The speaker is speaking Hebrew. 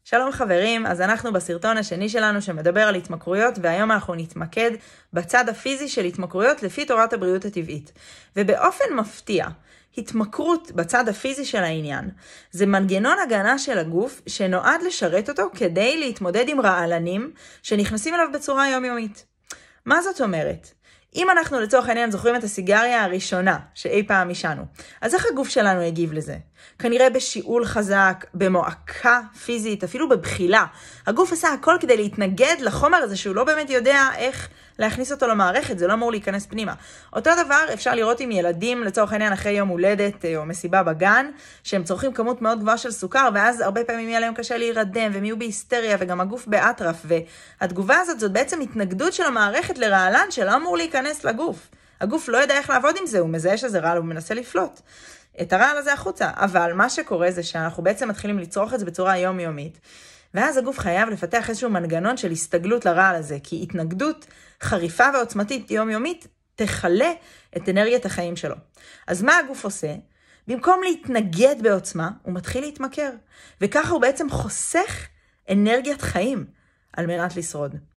שלום חברים, אז אנחנו בסרטון השני שלנו שמדבר על התמכרויות, והיום אנחנו נתמקד בצד הפיזי של התמכרויות לפי תורת הבריאות הטבעית. ובאופן מפתיע, התמכרות בצד הפיזי של העניין זה מנגנון הגנה של הגוף שנועד לשרת אותו כדי להתמודד עם רעלנים שנכנסים אליו בצורה יומיומית. מה זאת אומרת? אם אנחנו לצורך העניין זוכרים את הסיגריה הראשונה שאי פעם עישנו, אז איך הגוף שלנו יגיב לזה? כנראה בשיעול חזק, במועקה פיזית, אפילו בבחילה. הגוף עשה הכל כדי להתנגד לחומר הזה שהוא לא באמת יודע איך להכניס אותו למערכת, זה לא אמור להיכנס פנימה. אותו דבר אפשר לראות עם ילדים לצורך העניין אחרי יום הולדת או מסיבה בגן, שהם צורכים כמות מאוד גבוהה של סוכר, ואז הרבה פעמים יהיה להם קשה להירדם, והם יהיו בהיסטריה, וגם הגוף באטרף, והתגובה הזאת זאת בעצם התנגדות של המערכת לרעלן שלא אמור להיכנס לגוף. הגוף לא יודע איך לעבוד עם זה, הוא מזהה שזה רעל, הוא מנסה לפלוט את הרעל הזה החוצה. אבל מה שקורה זה שאנחנו בעצם מתחילים לצרוך את זה בצורה יומיומית, ואז הגוף חייב לפתח איזשהו מנגנון של הסתגלות לרעל הזה, כי התנגדות חריפה ועוצמתית יומיומית תחלה את אנרגיית החיים שלו. אז מה הגוף עושה? במקום להתנגד בעוצמה, הוא מתחיל להתמכר, וככה הוא בעצם חוסך אנרגיית חיים על מנת לשרוד.